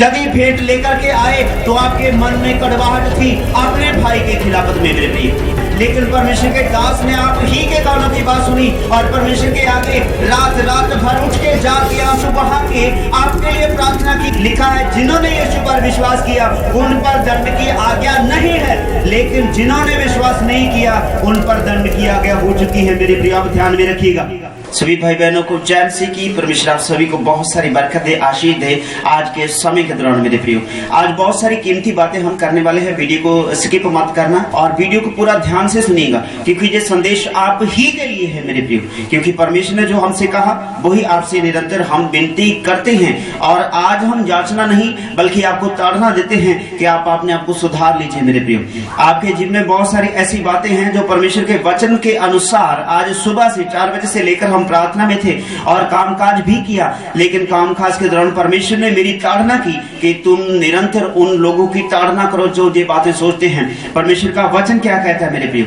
यदि भेंट लेकर के आए तो आपके मन में कड़वाहट थी अपने भाई के खिलाफत में मेरे प्रिय। लेकिन परमेश्वर के दास ने आप ही के कानों की बात सुनी और परमेश्वर के आगे रात रात भर उठ के जाके आंसू बहा के आपके लिए प्रार्थना की। लिखा है जिन्होंने यीशु पर विश्वास किया उन पर दंड की आज्ञा नहीं है, लेकिन जिन्होंने विश्वास नहीं किया उन पर दंड की आज्ञा हो चुकी है। मेरे प्रिय, आप ध्यान में रखिएगा। सभी भाई बहनों को जय मसीह की। परमेश्वर आप सभी को बहुत सारी बरकत दे, आशीष दे आज के समय के दौरान। मेरे प्रियो, आज बहुत सारी कीमती बातें हम करने वाले हैं। वीडियो को स्किप मत करना और वीडियो को पूरा ध्यान से सुनिएगा, क्योंकि ये संदेश आप ही के लिए है मेरे प्रियो। क्योंकि परमेश्वर ने जो हमसे कहा वही आपसे निरंतर हम विनती करते हैं। और आज हम याचना नहीं बल्कि आपको ताड़ना देते हैं कि आप अपने आप को सुधार लीजिए। मेरे प्रियो, आपके जीवन में बहुत सारी ऐसी बातें हैं जो परमेश्वर के वचन के अनुसार आज सुबह से 4 बजे से लेकर प्रार्थना में थे और कामकाज भी किया, लेकिन कामकाज के दौरान परमेश्वर ने मेरी ताड़ना की कि तुम निरंतर उन लोगों की ताड़ना करो जो ये बातें सोचते हैं। परमेश्वर का वचन क्या कहता है मेरे प्रिय?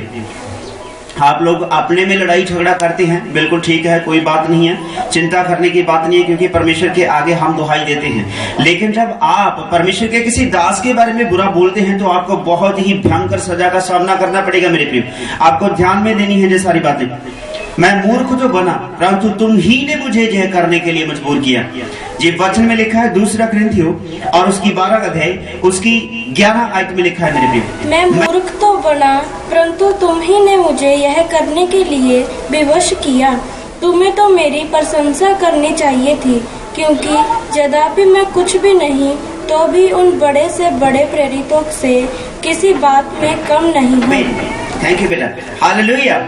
आप लोग अपने में लड़ाई झगड़ा करते हैं, बिल्कुल ठीक है, कोई बात नहीं है, चिंता करने की बात नहीं है, क्योंकि परमेश्वर के आगे हम दुहाई देते हैं। लेकिन जब आप परमेश्वर के किसी दास के बारे में बुरा बोलते हैं तो आपको बहुत ही भयंकर सजा का सामना करना पड़ेगा। मेरे प्रिय, आपको ध्यान में देनी है ये सारी बातें। मैं मूर्ख तो बना परंतु तुम ही ने मुझे यह करने के लिए मजबूर किया। ये वचन में लिखा है 2 कुरिन्थियों और उसकी 12 अध्याय उसकी 11 आयत में लिखा है। मेरे प्रिय, मैं मूर्ख तो बना परंतु तुम ही ने मुझे यह करने के लिए विवश किया। तुम्हें तो मेरी प्रशंसा करनी चाहिए थी, क्योंकि यद्यपि मैं कुछ भी नहीं तो भी उन बड़े से बड़े प्रेरितों से किसी बात में कम नहीं हूँ। थैंक यू बेटा, हालेलुया।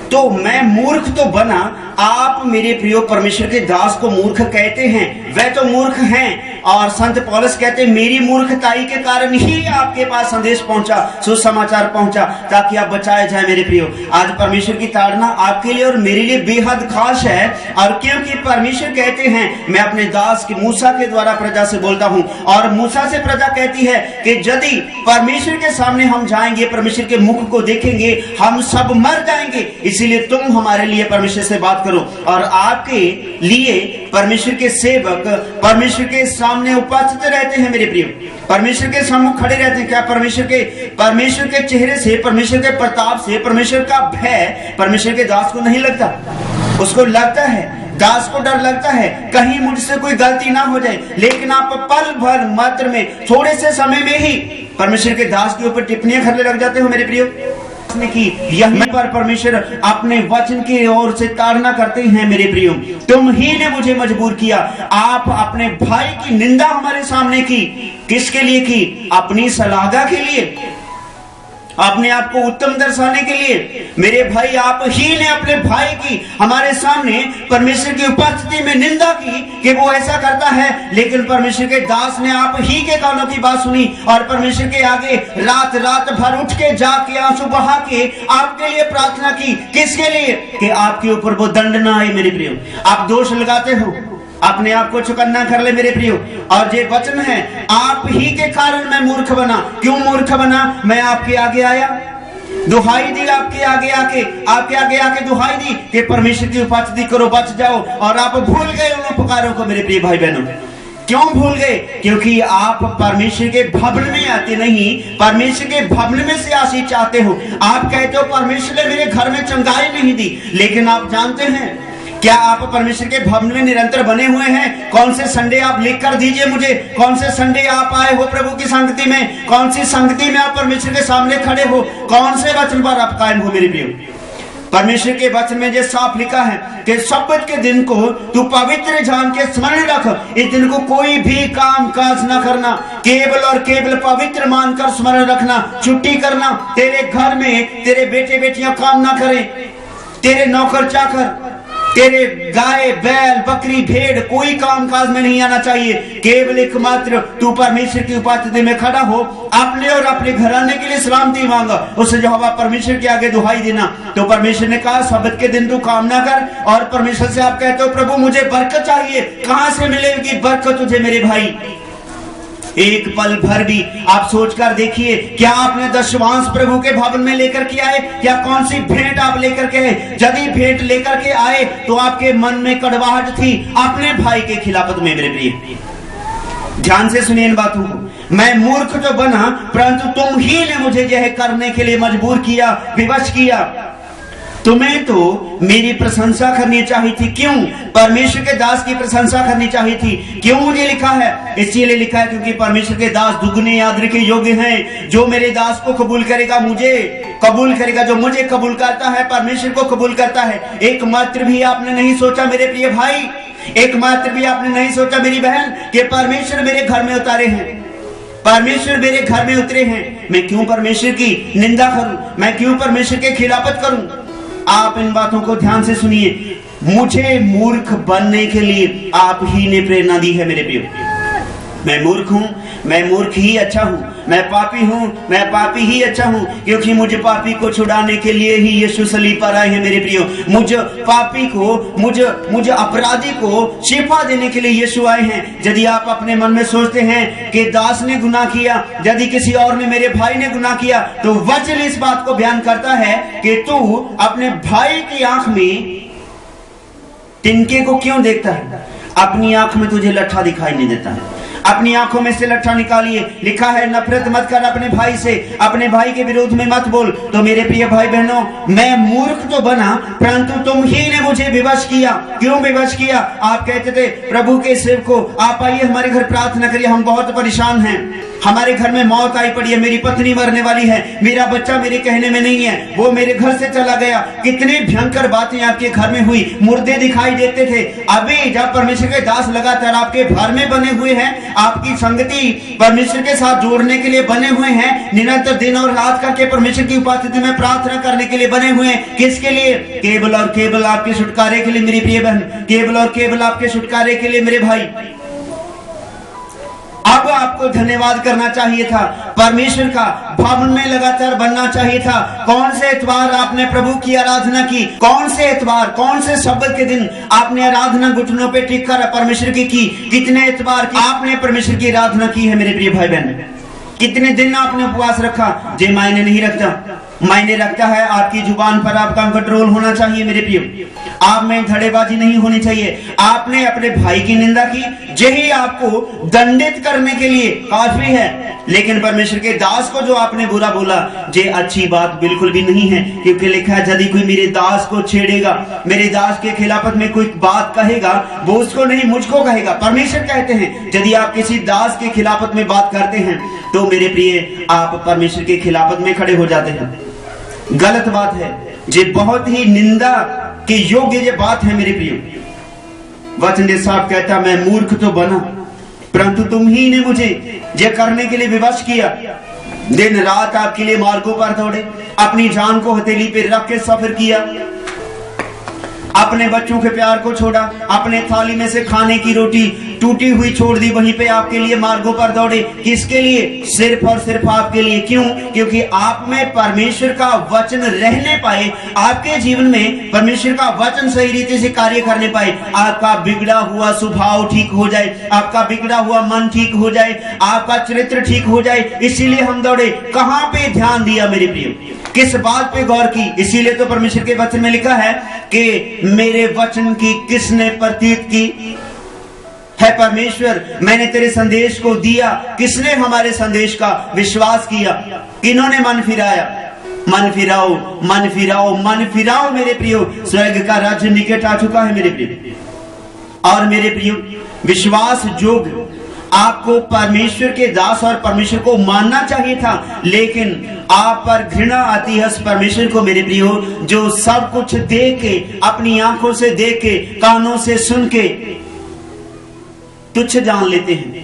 तो मैं मूर्ख तो बना, आप मेरे प्रियो परमेश्वर के दास को मूर्ख कहते हैं, वह तो मूर्ख हैं। और संत पौलुस कहते हैं मेरी मूर्खताई के कारण ही आपके पास संदेश पहुंचा, सुसमाचार पहुंचा, ताकि आप बचाए जाए। मेरे प्रियो, आज परमेश्वर की ताड़ना आपके लिए और मेरे लिए बेहद खास है। और क्योंकि परमेश्वर कहते हैं मैं अपने दास की मूसा के द्वारा प्रजा से बोलता हूं, और मूसा से प्रजा कहती है कि यदि परमेश्वर के सामने हम जाएंगे, परमेश्वर के मुख को देखेंगे, हम सब मर जाएंगे। इसीलिए तुम हमारे लिए परमेश्वर से बात करो। और आपके लिए परमेश्वर के सेवक परमेश्वर के सामने उपस्थित रहते हैं। मेरे प्रिय, परमेश्वर के सम्मुख खड़े रहते हैं। क्या परमेश्वर के चेहरे से, परमेश्वर के प्रताप से, परमेश्वर का भय परमेश्वर के दास को नहीं लगता? उसको लगता है, दास को डर लगता है कहीं मुझसे कोई गलती ना हो जाए। लेकिन आप पल भर मात्र में, थोड़े से समय में ही परमेश्वर के दास के ऊपर टिप्पणियां करने लग जाते हो। मेरे प्रियो, की यहीं पर परमेश्वर अपने वचन की ओर से ताड़ना करते हैं। मेरे प्रियो, तुम ही ने मुझे मजबूर किया। आप अपने भाई की निंदा हमारे सामने की, किसके लिए की? अपनी सलागा के लिए, अपने आप को उत्तम दर्शाने के लिए। मेरे भाई, आप ही ने अपने भाई की हमारे सामने परमेश्वर की उपस्थिति में निंदा की कि वो ऐसा करता है। लेकिन परमेश्वर के दास ने आप ही के कानों की बात सुनी और परमेश्वर के आगे रात रात भर उठ के जाके आंसू बहा के आपके लिए प्रार्थना की। किसके लिए? कि आपके ऊपर वो दंड ना आए। मेरे प्रियो, आप दोष लगाते हो, अपने आप को चुकन्ना कर ले मेरे प्रियो। और ये वचन है आप ही के कारण मैं मूर्ख बना। क्यों मूर्ख बना? मैं आपके आगे आया, दुहाई दी, आपके आगे आके दुहाई दी कि परमेश्वर की उपस्थिति करो, बच जाओ। और आप भूल गए उन उपकारों को। मेरे प्रिय भाई बहनों, क्यों भूल गए? क्योंकि आप परमेश्वर के भवन में आते नहीं, परमेश्वर के भवन में से आशीष चाहते हो। आप कहते हो परमेश्वर ने मेरे घर में चंगाई नहीं दी, लेकिन आप जानते हैं क्या आप परमेश्वर के भवन में निरंतर बने हुए हैं? कौन से संडे आप लिख कर दीजिए मुझे, कौन से संडे आप आए हो प्रभु की संगति में, कौन सी संगति में आप परमेश्वर के सामने खड़े हो, कौन से वचन पर आप कायम हो। मेरे प्रियो, परमेश्वर के वचन में जो साफ लिखा है कि सब्बत के दिन को तू पवित्र जान के स्मरण रख। इस दिन को कोई भी काम काज न करना, केवल और केवल पवित्र मानकर स्मरण रखना, छुट्टी करना। तेरे घर में तेरे बेटे बेटियां काम ना करें, तेरे नौकर चाकर, तेरे गाय बैल बकरी भेड़ कोई काम काज में नहीं आना चाहिए। केवल एकमात्र तू परमेश्वर की उपस्थिति में खड़ा हो, अपने और अपने घराने के लिए सलामती मांगा, उससे जो हवा परमेश्वर के आगे दुहाई देना। तो परमेश्वर ने कहा सब्त के दिन तू काम ना कर। और परमेश्वर से आप कहते हो प्रभु मुझे बरकत चाहिए, कहां से मिलेगी बरकत तुझे? मेरे भाई, एक पल भर भी आप सोचकर देखिए, क्या आपने दशवांश प्रभु के भवन में लेकर के आए? क्या कौन सी भेंट आप लेकर के आए? यदि भेंट लेकर के आए तो आपके मन में कड़वाहट थी अपने भाई के खिलाफत में। मेरे प्रिय, ध्यान से सुनिए इन बातों को। मैं मूर्ख तो बना, परंतु तुम ही ने मुझे यह करने के लिए मजबूर किया, विवश किया। तुम्हें तो मेरी प्रशंसा करनी चाहिए थी। क्यों? परमेश्वर के दास की प्रशंसा करनी चाहिए थी। क्यों मुझे लिखा है? इसलिए लिखा है क्योंकि परमेश्वर के दास दुगने आदर के योग्य हैं। जो मेरे दास को कबूल करेगा, मुझे कबूल करेगा। जो मुझे कबूल करता है, परमेश्वर को कबूल करता है। एकमात्र भी आपने नहीं सोचा मेरे प्रिय भाई, एकमात्र भी आपने नहीं सोचा मेरी बहन, कि परमेश्वर मेरे घर में उतारे हैं, परमेश्वर मेरे घर में उतरे हैं। मैं क्यों परमेश्वर की निंदा करूं? मैं क्यों परमेश्वर के खिलाफत करूं? आप इन बातों को ध्यान से सुनिए। मुझे मूर्ख बनने के लिए आप ही ने प्रेरणा दी है मेरे प्रियो। मैं मूर्ख हूं, मैं मूर्ख ही अच्छा हूं। मैं पापी हूं, मैं पापी ही अच्छा हूं, क्योंकि मुझे पापी को छुड़ाने के लिए ही यीशु सलीब पर आए हैं मेरे प्रियो। मुझे पापी को, मुझे अपराधी को शिफा देने के लिए यीशु आए हैं। यदि आप अपने मन में सोचते हैं कि दास ने गुनाह किया, यदि किसी और ने, मेरे भाई ने गुनाह किया, तो वचन इस बात को बयान करता है कि तू अपने भाई की आंख में तिनके को क्यों देखता है? अपनी आंख में तुझे लट्ठा दिखाई नहीं देता है। अपनी आंखों में से लट्ठा निकालिए। लिखा है नफरत मत कर अपने भाई से, अपने भाई के विरोध में मत बोल। तो मेरे प्रिय भाई बहनों, मैं मूर्ख तो बना, परंतु तुम ही ने मुझे विवश किया। क्यों विवश किया? आप कहते थे प्रभु के सेवक को, आप आइए हमारे घर प्रार्थना करिए, हम बहुत परेशान हैं, हमारे घर में मौत आई पड़ी है, मेरी पत्नी मरने वाली है, मेरा बच्चा मेरे कहने में नहीं है, वो मेरे घर से चला गया। कितनी भयंकर बातें आपके घर में हुई, मुर्दे दिखाई देते थे। अभी जब परमेश्वर के दास लगातार आपके घर में बने हुए हैं, आपकी संगति परमेश्वर के साथ जोड़ने के लिए बने हुए हैं, निरंतर दिन और रात करके परमेश्वर की उपस्थिति में प्रार्थना करने के लिए बने हुए हैं। किसके लिए? केवल और केवल आपके छुटकारे के लिए मेरी प्रिय बहन, केवल और केवल आपके छुटकारे के लिए मेरे भाई। अब आपको धन्यवाद करना चाहिए था, परमेश्वर का भवन में लगातार बनना चाहिए था। कौन से इतवार आपने प्रभु की आराधना की? कौन से इतवार, कौन से शब्द के दिन आपने आराधना घुटनों पे टिक कर परमेश्वर की? कितने इतवार की आपने परमेश्वर की आराधना की है मेरे प्रिय भाई बहन? कितने दिन आपने उपवास रखा? जे मायने नहीं रखता। मायने रखता है आपकी जुबान पर आपका कंट्रोल होना चाहिए मेरे प्रियो। आप में धड़ेबाजी नहीं होनी चाहिए। आपने अपने भाई की निंदा की, यही आपको दंडित करने के लिए काफी है। लेकिन परमेश्वर के दास को जो आपने बुरा बोला, ये अच्छी बात बिल्कुल भी नहीं है, क्योंकि लिखा है यदि कोई मेरे दास को छेड़ेगा, मेरे दास के खिलाफत में कोई बात कहेगा, वो उसको नहीं मुझको कहेगा। परमेश्वर कहते हैं यदि आप किसी दास के खिलाफत में बात करते हैं, तो मेरे प्रिय आप परमेश्वर के खिलाफत में खड़े हो जाते हैं। गलत बात है, ये बहुत ही निंदा के योग्य ये बात है मेरे प्रियो। वचन साहब कहता, मैं मूर्ख तो बना, परंतु तुम ही ने मुझे ये करने के लिए विवश किया। दिन रात आपके लिए मार्गों पर दौड़े, अपनी जान को हथेली पे रख के सफर किया, अपने बच्चों के प्यार को छोड़ा, अपने थाली में से खाने की रोटी टूटी हुई छोड़ दी, वहीं पे आपके लिए मार्गों पर दौड़े। किसके लिए? सिर्फ और सिर्फ आपके लिए। क्यों? क्योंकि आप में परमेश्वर का वचन रहने पाए, आपके जीवन में परमेश्वर का वचन सही रीति से कार्य करने पाए, आपका बिगड़ा हुआ स्वभाव ठीक हो जाए, आपका बिगड़ा हुआ मन ठीक हो जाए, आपका चरित्र ठीक हो जाए। इसीलिए हम दौड़े। कहां पे ध्यान दिया मेरे प्रियो? किस बात पे गौर की? इसीलिए तो परमेश्वर के वचन में लिखा है कि मेरे वचन की किसने प्रतीत की है? परमेश्वर। मैंने तेरे संदेश को दिया, किसने हमारे संदेश का विश्वास किया? किन्होंने मन फिराया? मन फिराओ, मन फिराओ, मन फिराओ मेरे प्रियो, स्वर्ग का राज्य निकट आ चुका है मेरे प्रियो। और मेरे प्रियो, विश्वास जोग आपको परमेश्वर के दास और परमेश्वर को मानना चाहिए था, लेकिन आप पर घृणा आती है उस परमेश्वर को मेरे प्रियो, जो सब कुछ देख के, अपनी आंखों से देख के, कानों से सुन के तुच्छ जान लेते हैं।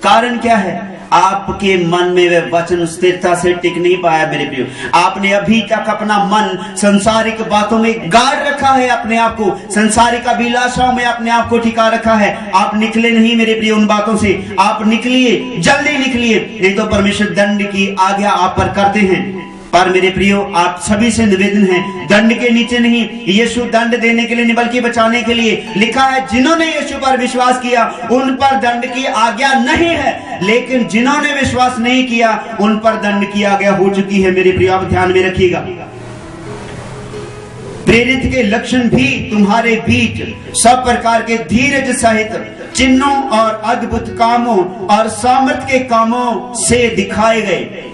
कारण क्या है? आपके मन में वह वचन स्थिरता से टिक नहीं पाया मेरे प्रियो। आपने अभी तक अपना मन संसारिक बातों में गाड़ रखा है, अपने आप को संसारिक अभिलाषाओं में अपने आप को टिका रखा है। आप निकले नहीं मेरे प्रियो उन बातों से। आप निकलिए, जल्दी निकलिए, नहीं तो परमेश्वर दंड की आज्ञा आप पर करते हैं। पर मेरे प्रियो, आप सभी से निवेदन है, दंड के नीचे नहीं, यीशु दंड देने के लिए नहीं बल्कि बचाने के लिए। लिखा है जिन्होंने यीशु पर विश्वास किया उन पर दंड की आज्ञा नहीं है, लेकिन जिन्होंने विश्वास नहीं किया उन पर दंड की आज्ञा हो चुकी है मेरे प्रियो। आप ध्यान में रखिएगा। प्रेरित के लक्षण भी तुम्हारे बीच सब प्रकार के धीरज सहित चिन्हों और अद्भुत कामों और सामर्थ के कामों से दिखाए गए।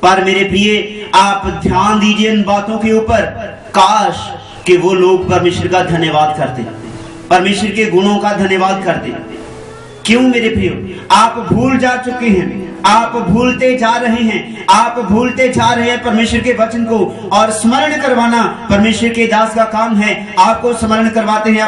पर मेरे प्रिय, आप ध्यान दीजिए इन बातों के ऊपर। काश कि वो लोग परमेश्वर का धन्यवाद करते, परमेश्वर के गुणों का धन्यवाद करते। क्यों मेरे प्रियो, आप भूल जा चुके हैं, आप भूलते जा रहे हैं, आप भूलते जा रहे हैं परमेश्वर के वचन को। और स्मरण करवाना परमेश्वर के दास का काम है। आपको स्मरण करवाते हैं।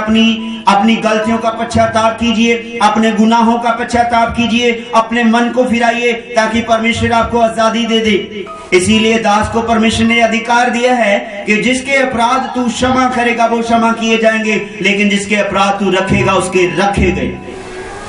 अपनी गलतियों का पश्चाताप कीजिए, अपने गुनाहों का पश्चाताप कीजिए, अपने मन को फिराइए, ताकि परमेश्वर आपको आजादी दे दे। इसीलिए दास को परमेश्वर ने अधिकार दिया है कि जिसके अपराध तू क्षमा करेगा वो क्षमा किए जाएंगे, लेकिन जिसके अपराध तू रखेगा उसके रखे गए।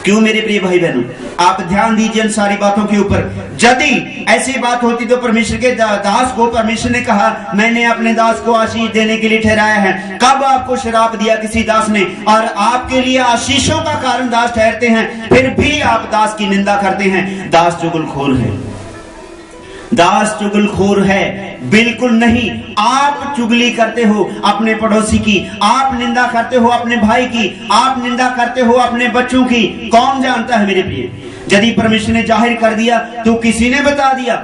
क्यों मेरे प्रिय भाई बहनों, आप ध्यान दीजिए इन सारी बातों के ऊपर। यदि ऐसी बात होती तो परमेश्वर के दास को परमेश्वर ने कहा, मैंने अपने दास को आशीष देने के लिए ठहराया है। कब आपको श्राप दिया किसी दास ने, और आपके लिए आशीषों का कारण दास ठहरते हैं, फिर भी आप दास की निंदा करते हैं। दास चुगलखोर है, दास चुगलखोर है। बिल्कुल नहीं। आप चुगली करते हो अपने पड़ोसी की, आप निंदा करते हो अपने भाई की, आप निंदा करते हो अपने बच्चों की। कौन जानता है मेरे प्रिय? यदि परमेश्वर ने जाहिर कर दिया तो किसी ने बता दिया।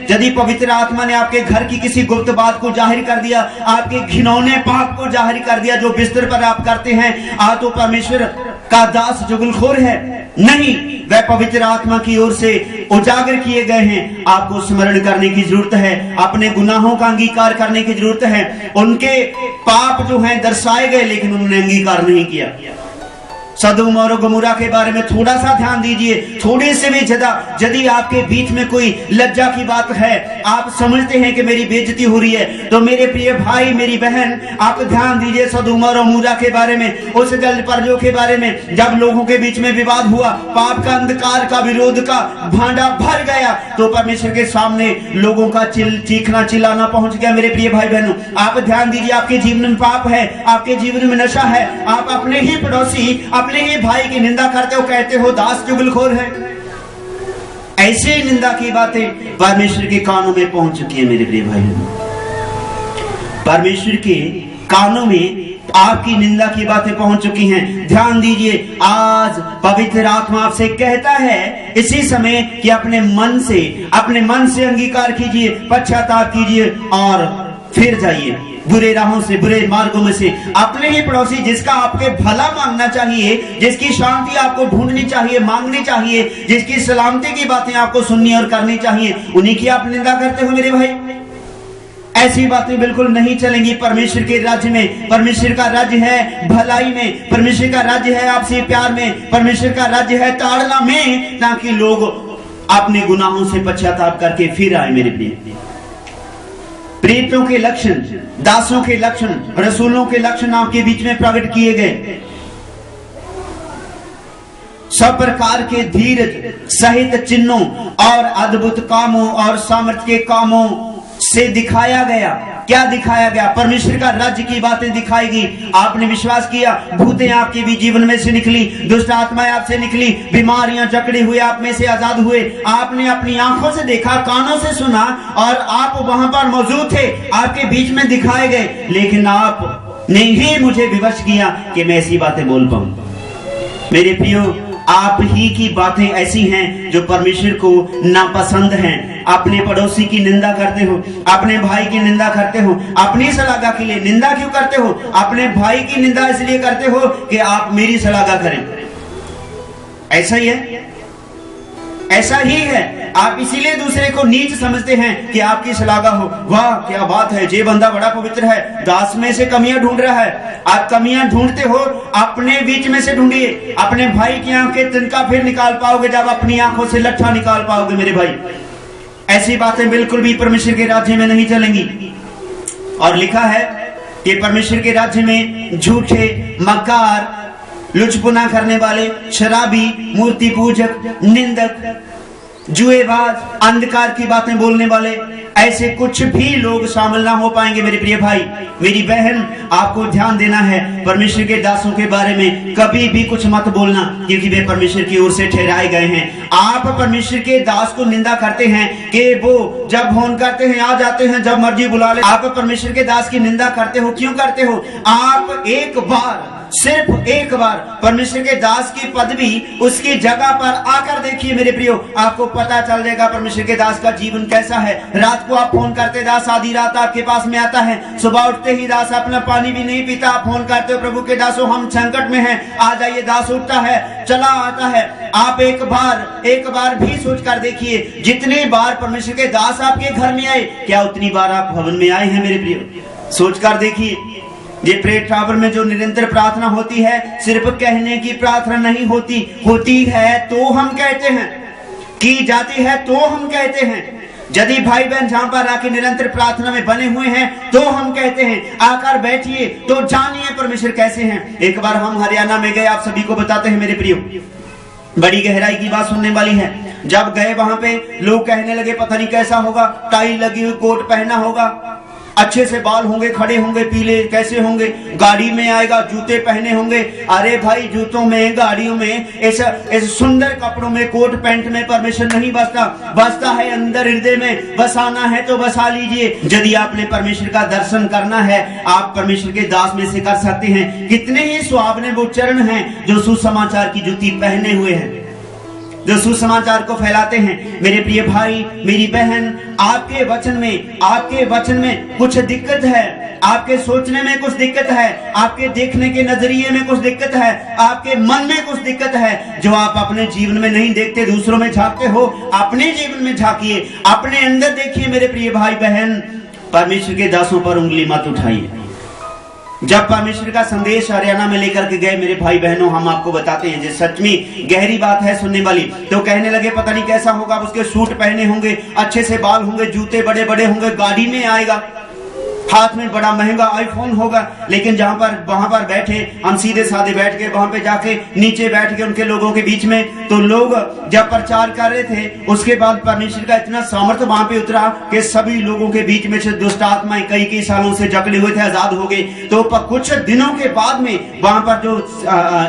यदि पवित्र आत्मा ने आपके घर की किसी गुप्त बात को जाहिर कर दिया, आपके घिनौने पाप को जाहिर कर दिया जो बिस्तर पर आप करते हैं, तो परमेश्वर का दास चुगलखोर है? नहीं, वह पवित्र आत्मा की ओर से उजागर किए गए हैं। आपको स्मरण करने की जरूरत है, अपने गुनाहों का अंगीकार करने की जरूरत है। उनके पाप जो हैं दर्शाए गए, लेकिन उन्होंने अंगीकार नहीं किया। सदोम और गमोरा के बारे में थोड़ा सा ध्यान दीजिए, थोड़े से भी ज्यादा। यदि आपके बीच में कोई लज्जा की बात है, आप समझते हैं कि मेरी बेइज्जती हो रही है, तो मेरे प्रिय भाई मेरी बहन, आप ध्यान दीजिए सदोम और गमोरा के बारे में, उस जल प्रजों के बारे में। जब लोगों के बीच में विवाद हुआ, पाप का, अंधकार का, विरोध का भांडा भर गया, तो परमेश्वर के सामने लोगों का चीखना चिल्लाना पहुंच गया। मेरे प्रिय भाई बहनों, आप ध्यान दीजिए। आपके जीवन में पाप है, आपके जीवन में नशा है, आप अपने ही पड़ोसी, अपने ही भाई की निंदा करते हो, कहते हो दास चुगलखोर है। ऐसे निंदा की बातें परमेश्वर के कानों में पहुंच चुकी है। मेरे प्रिय भाई, परमेश्वर के कानों में आपकी निंदा की बातें पहुंच चुकी हैं। ध्यान दीजिए, आज पवित्र आत्मा आपसे कहता है इसी समय कि अपने मन से अंगीकार कीजिए, पश्चाताप कीजिए और फिर जाइए बुरे राहों से, बुरे मार्गों में से। अपने ही पड़ोसी जिसका आपके भला मांगना चाहिए, जिसकी शांति आपको ढूंढनी चाहिए, मांगनी चाहिए, जिसकी सलामती की बातें आपको सुननी और करनी चाहिए, उन्हीं की आप निंदा करते हो मेरे भाई। ऐसी बातें बिल्कुल नहीं चलेंगी परमेश्वर के राज्य में। परमेश्वर का राज्य है भलाई में, परमेश्वर का राज्य है आपसे प्यार में, परमेश्वर का राज्य है ताड़ना में, ताकि लोग अपने गुनाहों से पश्चाताप करके फिर आए। मेरे प्रिय, प्रेरितों के लक्षण, दासों के लक्षण, रसूलों के लक्षण आपके बीच में प्रकट किए गए। सब प्रकार के धीरज सहित चिन्हों और अद्भुत कामों और सामर्थ्य के कामों से दिखाया गया। क्या दिखाया गया? परमेश्वर का राज्य की बातें दिखाएगी। आपने विश्वास किया, भूतें आपके भी जीवन में से निकली, दुष्ट आत्माएं आपसे निकली, बीमारियां जकड़े हुए आप में से आजाद हुए। आपने अपनी आंखों से देखा, कानों से सुना, और आप वहां पर मौजूद थे, आपके बीच में दिखाए गए, लेकिन आपने ही मुझे विवश किया कि मैं ऐसी बातें बोल पाऊं। मेरे प्रियो, आप ही की बातें ऐसी हैं जो परमेश्वर को नापसंद हैं। अपने पड़ोसी की निंदा करते हो, अपने भाई की निंदा करते हो, अपनी सलागा के लिए निंदा क्यों करते हो? अपने भाई की निंदा इसलिए करते हो कि आप मेरी सलागा करें। ऐसा ही है, ऐसा ही है। आप इसीलिए दूसरे को नीच समझते हैं कि आपकी सलागा हो। वाह क्या बात है, ये बंदा बड़ा पवित्र है, दास में से कमियां ढूंढ रहा है। आप कमियां ढूंढते हो, अपने बीच में से ढूंढिए। अपने भाई की आंखें तिनका फिर निकाल पाओगे जब अपनी आंखों से लट्ठा निकाल पाओगे मेरे भाई। ऐसी बातें बिल्कुल भी परमेश्वर के राज्य में नहीं चलेंगी। और लिखा है कि परमेश्वर के राज्य में झूठे, मक्कार, लुचपुना करने वाले, शराबी, मूर्ति पूजक, निंदक, जुएबाज, अंधकार की बातें बोलने वाले, ऐसे कुछ भी लोग शामिल ना हो पाएंगे। मेरे प्रिय भाई मेरी बहन, आपको ध्यान देना है परमेश्वर के दासों के बारे में कभी भी कुछ मत बोलना, क्योंकि वे परमेश्वर की ओर से ठहराए गए हैं। आप परमेश्वर के दास को निंदा करते हैं कि वो जब फोन करते हैं आ जाते हैं, जब मर्जी बुला ले। आप परमेश्वर के दास की निंदा करते हो, क्यों करते हो? आप एक बार सिर्फ एक बार परमेश्वर के दास की पदवी उसकी जगह पर आकर देखिए मेरे प्रियो, आपको पता चल जाएगा परमेश्वर के दास का जीवन कैसा है। रात को आप फोन करते, दास आधी रात आपके पास में आता है, सुबह उठते ही दास अपना पानी भी नहीं पीता, आप फोन करते हो प्रभु के दासों हम संकट में हैं, आ जाइए। दास उठता है, चला आता है। आप एक बार भी सोच कर देखिए, जितनी बार परमेश्वर के दास आपके घर में आए, क्या उतनी बार आप भवन में आए हैं मेरे प्रियो? सोच कर देखिए। ये प्रेयर ट्रैवल में जो निरंतर प्रार्थना होती है, सिर्फ कहने की प्रार्थना नहीं होती, होती है तो हम कहते हैं, की जाती है तो हम कहते हैं। यदि भाई बहन जहां पर आके निरंतर प्रार्थना में बने हुए हैं तो हम कहते हैं, आकर बैठिए तो जानिए परमेश्वर कैसे हैं। एक बार हम हरियाणा में गए, आप सभी को बताते हैं मेरे प्रियो, बड़ी गहराई की बात सुनने वाली है। जब गए वहां पे लोग कहने लगे पता नहीं कैसा होगा, टाई लगी हुई, कोट पहना होगा, अच्छे से बाल होंगे, खड़े होंगे, पीले कैसे होंगे, गाड़ी में आएगा, जूते पहने होंगे। अरे भाई, जूतों में, गाड़ियों में, ऐसे सुंदर कपड़ों में, कोट पैंट में परमेश्वर नहीं बसता है अंदर हृदय में। बसाना है तो बसा लीजिए। यदि आपने परमेश्वर का दर्शन करना है, आप परमेश्वर के दास में से कर सकते हैं। कितने ही सुहावने वो चरण हैं जो सुसमाचार की जूती पहने हुए हैं, जो सुसमाचार को फैलाते हैं। मेरे प्रिय भाई, मेरी बहन, आपके वचन में कुछ दिक्कत है, आपके सोचने में कुछ दिक्कत है, आपके देखने के नजरिए में कुछ दिक्कत है, आपके मन में कुछ दिक्कत है, जो आप अपने जीवन में नहीं देखते, दूसरों में झांकते हो। अपने जीवन में झांकिए, अपने अंदर देखिए मेरे प्रिय भाई बहन। परमेश्वर के दासों पर उंगली मत उठाइए। जब परमेश्वर का संदेश हरियाणा में लेकर के गए मेरे भाई बहनों, हम आपको बताते हैं, जो सच में गहरी बात है सुनने वाली, तो कहने लगे पता नहीं कैसा होगा, उसके सूट पहने होंगे, अच्छे से बाल होंगे, जूते बड़े बड़े होंगे, गाड़ी में आएगा, हाथ में बड़ा महंगा आईफोन होगा। लेकिन वहां पर बैठे, हम सीधे साधे बैठ के वहां पे जाके नीचे बैठ के उनके लोगों के बीच में, तो लोग जब प्रचार कर रहे थे, उसके बाद परमेश्वर का इतना सामर्थ्य वहां पे उतरा कि सभी लोगों के बीच में से दुष्ट आत्माएं कई सालों से जकड़े हुए थे, आजाद हो गए। तो कुछ दिनों के बाद में वहां पर जो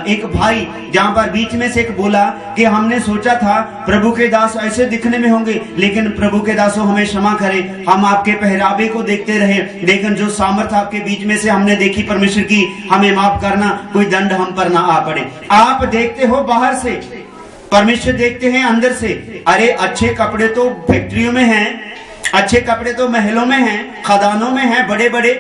एक भाई, जहां पर बीच में से एक बोला कि हमने सोचा था प्रभु के दास ऐसे दिखने में होंगे, लेकिन प्रभु के दासों हमें क्षमा करें, हम आपके पहरावे को देखते रहे, लेकिन जो सामर्थ आपके बीच में से हमने देखी परमेश्वर की, हमें माफ करना, कोई दंड हम पर ना आ पड़े। आप देखते हो बाहर से, परमेश्वर देखते हैं अंदर से। अरे अच्छे कपड़े तो फैक्ट्रियों में हैं, अच्छे कपड़े तो महलों में हैं, खदानों में हैं बड़े बड़े,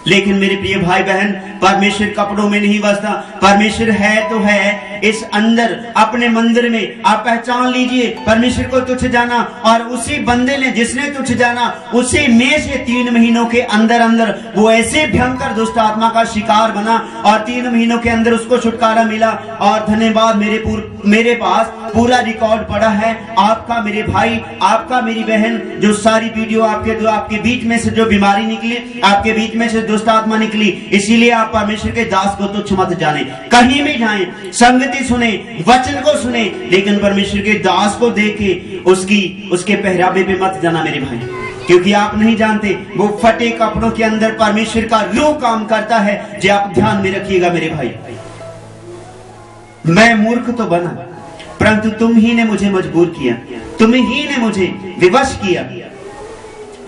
लेकिन मेरे प्रिय भाई बहन, परमेश्वर कपड़ों में नहीं बसता। परमेश्वर है तो है इस अंदर अपने मंदिर में। आप पहचान लीजिए, परमेश्वर को तुच्छ जाना, और उसी बंदे ने जिसने तुच्छ जाना, उसी में से 3 महीनों के अंदर वो ऐसे भयंकर दुष्ट आत्मा का शिकार बना, और 3 महीनों के अंदर उसको छुटकारा मिला। और धन्यवाद, मेरे पास पूरा रिकॉर्ड पड़ा है। आपका मेरे भाई, आपका मेरी बहन, जो सारी वीडियो आपके बीच में से जो बीमारी निकली, आपके बीच में से दुष्ट आत्मा निकली, इसीलिए आप परमेश्वर के दास को तुच्छ मत जाने। कहीं भी जाएं, संगति सुने, वचन को सुने, लेकिन परमेश्वर के दास को देखे उसके पहरावे पे मत जाना मेरे भाई, क्योंकि आप नहीं जानते वो फटे कपड़ों के अंदर परमेश्वर का रूह काम करता है। जो आप ध्यान में रखिएगा मेरे भाई। मैं मूर्ख तो बना, परंतु तुम ही ने मुझे मजबूर किया, तुम ही ने मुझे विवश किया।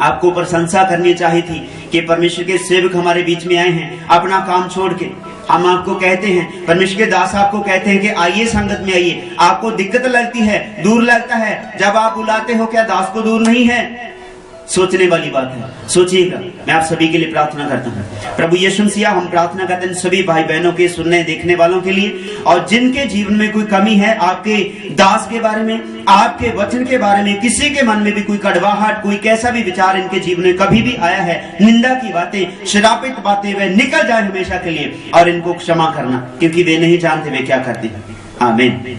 आपको प्रशंसा करनी चाहिए थी कि परमेश्वर के सेवक हमारे बीच में आए हैं अपना काम छोड़ के। हम आपको कहते हैं, परमेश्वर के दास आपको कहते हैं कि आइए, संगत में आइए। आपको दिक्कत लगती है, दूर लगता है, जब आप बुलाते हो, क्या दास को दूर नहीं है? सोचने वाली बात है, सोचिएगा। मैं आप सभी के लिए प्रार्थना करता हूँ। प्रभु यीशु मसीह, हम प्रार्थना करते हैं सभी भाई बहनों के, सुनने देखने वालों के लिए, और जिनके जीवन में कोई कमी है, आपके दास के बारे में, आपके वचन के बारे में, किसी के मन में भी कोई कड़वाहट, कोई कैसा भी विचार इनके जीवन में कभी भी आया है, निंदा की बातें, श्रापित बातें, वे निकल जाए हमेशा के लिए, और इनको क्षमा करना, क्योंकि वे नहीं जानते वे क्या करते हैं। आमीन।